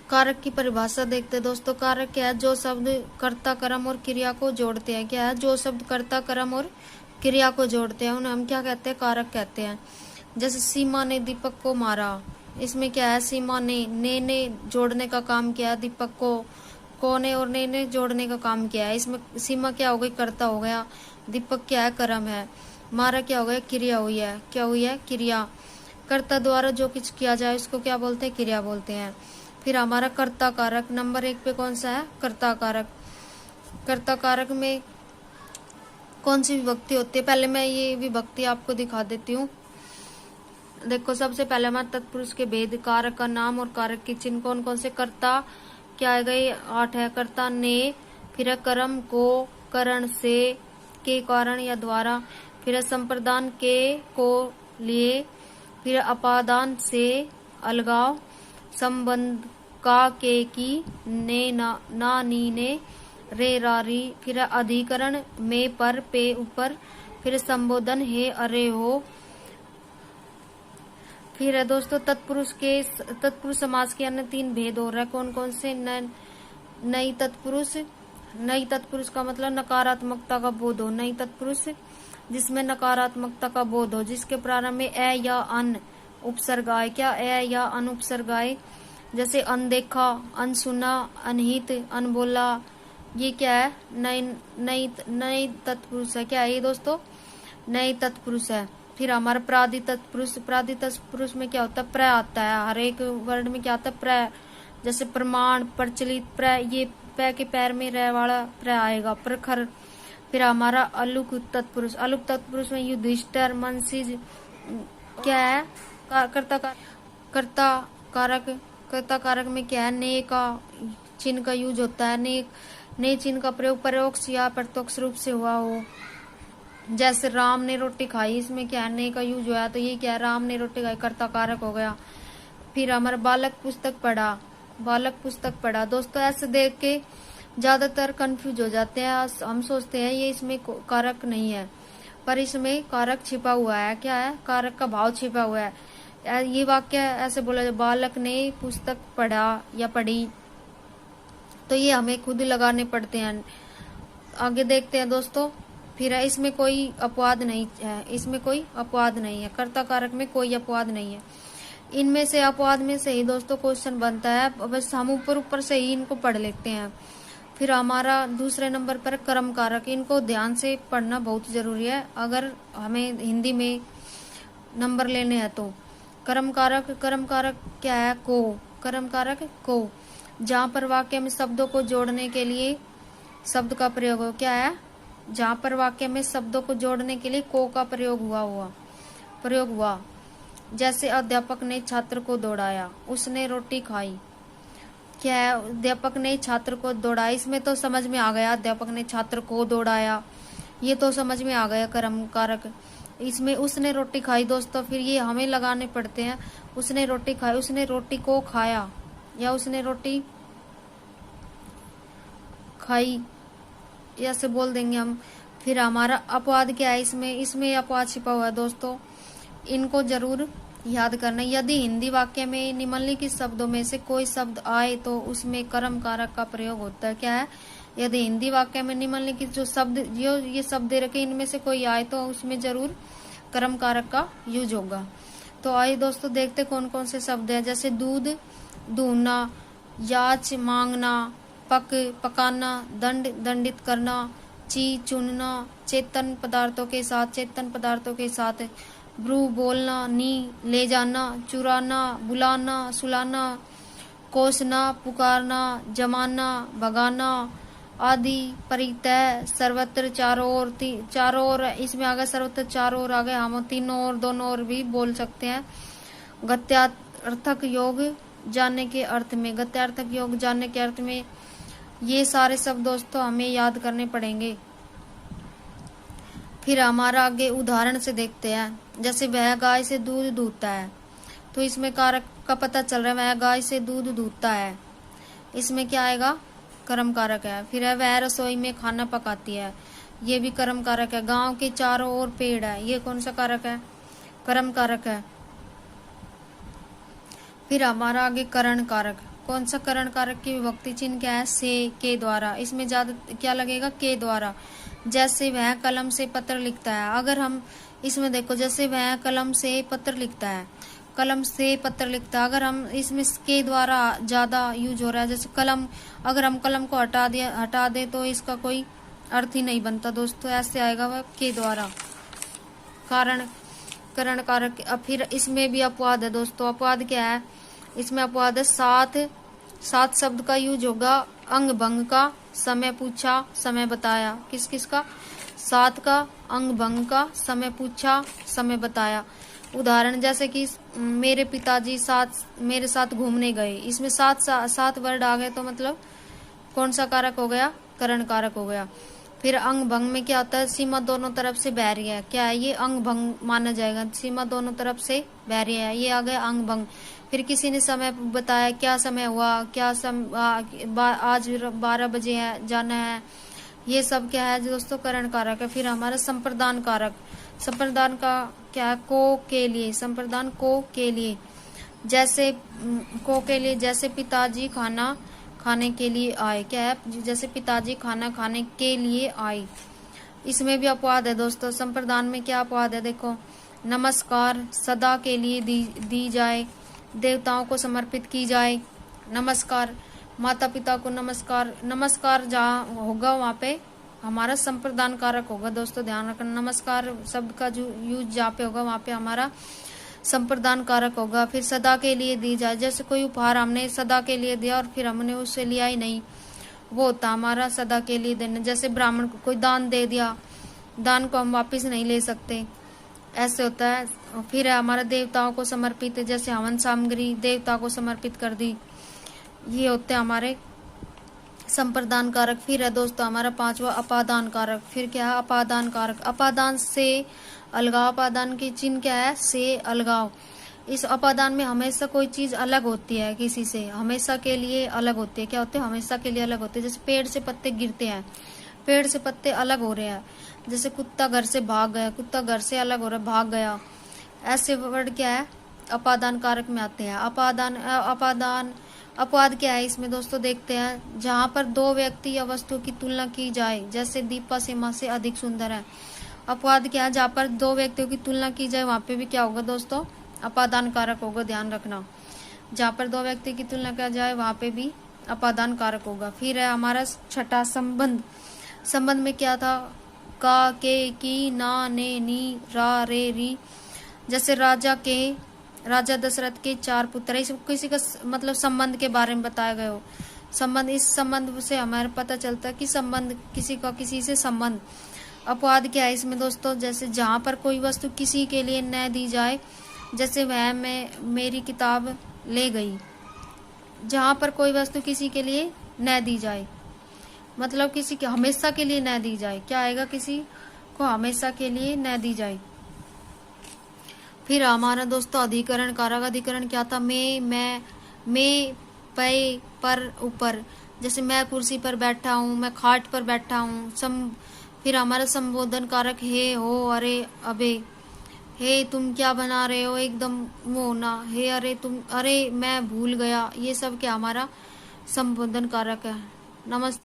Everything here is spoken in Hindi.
कारक की परिभाषा देखते हैं दोस्तों। कारक क्या है? जो शब्द कर्ता, कर्म और क्रिया को जोड़ते हैं। क्या है? जो शब्द कर्ता, कर्म और क्रिया को जोड़ते हैं उन्हें हम क्या कहते हैं? कारक कहते हैं। जैसे सीमा ने दीपक को मारा, इसमें क्या है? सीमा ने जोड़ने का काम किया, दीपक को ने और ने जोड़ने का काम किया है। इसमें सीमा क्या हो गई? कर्ता हो गया। दीपक क्या है? कर्म है। मारा क्या हो गया? क्रिया हुई है। क्या हुई है? क्रिया। कर्ता द्वारा जो कुछ किया जाए उसको क्या बोलते हैं? क्रिया बोलते हैं। फिर हमारा कर्ता कारक नंबर 1 पे कौन सा है? कर्ता कारक। कर्ता कारक में कौन सी विभक्ति होती है? पहले मैं ये विभक्ति आपको दिखा देती हूँ। देखो, सबसे पहले हमारा तत्पुरुष के भेद, कारक का नाम और कारक की चिन्ह। कौन कौन से? कर्ता क्या आ गई? 8 है। कर्ता ने, फिर है कर्म को, करण से, के कारण या द्वारा, फिर है संप्रदान के को लिए, फिर अपादान से अलगाव, संबंध का के की, ने ना नी ने, रे रारी, फिर अधिकरण में पर पे ऊपर, फिर संबोधन हे अरे हो। फिर है दोस्तों तत्पुरुष समास के अन्य 3 भेद हो रहे हैं। कौन कौन से? नई तत्पुरुष। नई तत्पुरुष का मतलब नकारात्मकता का बोध हो। नई तत्पुरुष जिसमें नकारात्मकता का बोध हो, जिसके प्रारंभ में ए या अन उपसर्ग आए। क्या? ए या अन उपसर्ग आए। जैसे अनदेखा, अनसुना, अनहित, अनबोला। ये क्या है? नई तत्पुरुष है। क्या है ये दोस्तों? नई तत्पुरुष है। फिर हमारा प्रादि तत्पुरुष। प्रादि तत्पुरुष में क्या होता है? प्रय आता है। हर एक वर्ड में क्या आता है? प्रय। जैसे प्रमाण, प्रचलित, प्रय, ये पै के पैर में रह वाला प्रय आएगा। प्रखर। फिर हमारा अलुक तत्पुरुष। अलुक तत्पुरुष में युधिष्ठिर, मनसिज। क्या है? कर्ता कारक। कर्ता कारक में क्या है? ने का चिन्ह का यूज होता है। ने चिन्ह का प्रयोग परोक्ष या प्रत्यक्ष रूप से हुआ हो। जैसे राम ने रोटी खाई, इसमें क्या है? ने का यूज हुआ, तो ये क्या है? राम ने रोटी खाई, कर्ता कारक हो गया। फिर हमारा बालक पुस्तक पढ़ा। बालक पुस्तक पढ़ा। दोस्तों ऐसे देख के ज्यादातर कंफ्यूज हो जाते हैं। हम सोचते हैं ये इसमें कारक नहीं है, पर इसमें कारक छिपा हुआ है। क्या है? कारक का भाव छिपा हुआ है। ये वाक्य ऐसे बोला जाए, बालक ने पुस्तक पढ़ा या पढ़ी, तो ये हमें खुद लगाने पड़ते हैं। आगे देखते हैं दोस्तों। फिर है इसमें कोई अपवाद नहीं है। इसमें कोई अपवाद नहीं है। कर्ता कारक में कोई अपवाद नहीं है। इनमें से अपवाद में से ही दोस्तों क्वेश्चन बनता है। बस हम ऊपर से ही इनको पढ़ लेते हैं। फिर हमारा दूसरे नंबर पर कर्म कारक। इनको ध्यान से पढ़ना बहुत जरूरी है अगर हमें हिंदी में नंबर लेने हैं तो। कर्म कारक क्या है? को। कर्म कारक को, जहाँ पर वाक्य में शब्दों को जोड़ने के लिए शब्द का प्रयोग हो। क्या है? जहाँ पर वाक्य में शब्दों को जोड़ने के लिए को का प्रयोग हुआ। जैसे अध्यापक ने छात्र को दौड़ाया, उसने रोटी खाई। क्या है? अध्यापक ने छात्र को दौड़ाया। इसमें तो समझ में आ गया, अध्यापक ने छात्र को दौड़ाया, ये तो समझ में आ गया कर्म कारक। इसमें उसने रोटी खाई दोस्तों, फिर ये हमें लगाने पड़ते हैं। उसने रोटी खाई, उसने रोटी को खाया, या उसने रोटी खाई, ऐसे बोल देंगे हम। फिर हमारा अपवाद क्या है? इसमें अपवाद छिपा हुआ है दोस्तों, इनको जरूर याद करना। यदि हिंदी वाक्य में निम्नलिखित शब्दों में से कोई शब्द आए तो उसमें कर्म कारक का प्रयोग होता है। क्या है? यदि हिंदी वाक्य में निम्नलिखित जो शब्द ये शब्द दे रखे इनमें से कोई आए तो उसमें जरूर कर्म कारक का यूज होगा। तो आइए दोस्तों देखते कौन कौन से शब्द हैं। जैसे दूध, दूहना, याच मांगना, पकाना, दंडित करना, चुनना, चेतन पदार्थों के साथ, ब्रू बोलना, नी ले जाना, चुराना, बुलाना, सुलाना, कोसना, पुकारना, जमाना, भगाना आदि। परितय, सर्वत्र, चारों ओर, इसमें आ गए सर्वत्र, चारों ओर आ गए। हम तीनों ओर, दोनों ओर भी बोल सकते हैं। गत्यार्थक योग जानने के अर्थ में, ये सारे शब्द दोस्तों हमें याद करने पड़ेंगे। फिर हमारा आगे उदाहरण से देखते हैं। जैसे वह गाय से दूध दूहता है, तो इसमें कारक का पता चल रहा है, वह गाय से दूध दूहता है, इसमें क्या आएगा? कर्म कारक है। फिर है वह रसोई में खाना पकाती है, ये भी कर्म कारक है। गांव के चारों ओर पेड़ है, ये कौन सा कारक है? कर्म कारक है। फिर हमारा आगे करण कारक। कौन सा करण कारक की विभक्ति चिन्ह क्या है, से, के द्वारा। इसमें ज्यादा क्या लगेगा, के द्वारा। जैसे वह कलम से पत्र लिखता है, अगर हम इसमें देखो, जैसे वह कलम से पत्र लिखता है, कलम से पत्र लिखता है, अगर हम इसमें के द्वारा ज्यादा यूज हो रहा है। जैसे कलम, अगर हम कलम को हटा दे तो इसका कोई अर्थ ही नहीं बनता दोस्तों, ऐसे आएगा वह के द्वारा। कारण करण कारक। अब फिर इसमें भी अपवाद है दोस्तों। अपवाद क्या है, इसमें अपवाद है सात शब्द का यूज होगा अंग भंग का, समय पूछा, समय बताया। किस किस का, सात का, अंग भंग का, समय पूछा, समय बताया। उदाहरण जैसे कि मेरे पिताजी मेरे साथ घूमने गए, इसमें सात वर्ड आ गए तो मतलब कौन सा कारक हो गया, करण कारक हो गया। फिर अंग भंग में क्या होता है, सीमा दोनों तरफ से बह है, क्या है ये, अंग भंग माना जाएगा, सीमा दोनों तरफ से बह है, ये आ गया अंग भंग। फिर किसी ने समय बताया, क्या समय हुआ, क्या आज 12 बजे है, जाना है, ये सब क्या है दोस्तों, करण कारक है। फिर हमारा संप्रदान कारक। संप्रदान का क्या है, को के लिए, संप्रदान को के लिए। जैसे को के लिए, जैसे पिताजी खाना खाने के लिए आए, क्या है, जैसे पिताजी खाना खाने के लिए आए। इसमें भी अपवाद है दोस्तों। संप्रदान में क्या अपवाद है, देखो, नमस्कार सदा के लिए दी जाए, देवताओं को समर्पित की जाए। नमस्कार, माता पिता को नमस्कार जहाँ होगा वहाँ पे हमारा संप्रदान कारक होगा दोस्तों, ध्यान रखना। नमस्कार शब्द का जो यूज जहाँ पे होगा वहाँ पे हमारा संप्रदान कारक होगा। फिर सदा के लिए दी जाए, जैसे कोई उपहार हमने सदा के लिए दिया और फिर हमने उससे लिया ही नहीं, वो होता हमारा सदा के लिए देना। जैसे ब्राह्मण को कोई दान दे दिया, दान को हम वापस नहीं ले सकते, ऐसे होता है। फिर है हमारा देवताओं को समर्पित, जैसे हवन सामग्री देवता को समर्पित कर दी, ये होते हैं हमारे संप्रदान कारक। फिर है दोस्तों हमारा पांचवा अपादान कारक। फिर क्या है, अपादान कारक। अपादान से अलगाव, अपादान की चिन्ह क्या है, से अलगाव। इस अपादान में हमेशा कोई चीज अलग होती है किसी से, हमेशा के लिए अलग होती है। क्या होते हैं, हमेशा के लिए अलग होते हैं। जैसे पेड़ से पत्ते गिरते हैं, पेड़ से पत्ते अलग हो रहे हैं। जैसे कुत्ता घर से भाग गया, कुत्ता घर से अलग हो रहा है, भाग गया। ऐसे वर्ड क्या है, अपादान कारक में आते हैं। अपवाद क्या है इसमें दोस्तों, देखते हैं। जहाँ पर दो व्यक्ति या वस्तु की तुलना की जाए, जैसे दीपा सीमा से अधिक सुंदर है। अपवाद क्या है, जहाँ पर दो व्यक्तियों की तुलना की जाए वहाँ पे भी क्या होगा दोस्तों, अपादान कारक होगा, ध्यान रखना। जहाँ पर दो व्यक्ति की तुलना किया जाए वहाँ पे भी अपादान कारक होगा। फिर है हमारा छठा संबंध। संबंध में क्या था, का, के, की, ना, ने, नी, रा, रे, री। जैसे राजा दशरथ के 4 पुत्र है, किसी का मतलब संबंध के बारे में बताया गया हो। संबंध, इस संबंध से हमारे पता चलता है कि संबंध, किसी का किसी से संबंध। अपवाद क्या है इसमें दोस्तों, जैसे जहाँ पर कोई वस्तु किसी के लिए न दी जाए, जैसे वह मेरी किताब ले गई। जहाँ पर कोई वस्तु किसी के लिए न दी जाए, मतलब किसी के हमेशा के लिए न दी जाए, क्या आएगा, किसी को हमेशा के लिए न दी जाए। फिर हमारा दोस्तों अधिकरण कारक। अधिकरण क्या था, मैं, पे, पर, ऊपर। जैसे मैं कुर्सी पर बैठा हूँ, मैं खाट पर बैठा हूँ। फिर हमारा संबोधन कारक हे, हो, अरे, अबे। हे तुम क्या बना रहे हो, एकदम वो ना। हे अरे तुम, अरे मैं भूल गया। ये सब क्या हमारा संबोधन कारक है। नमस्ते।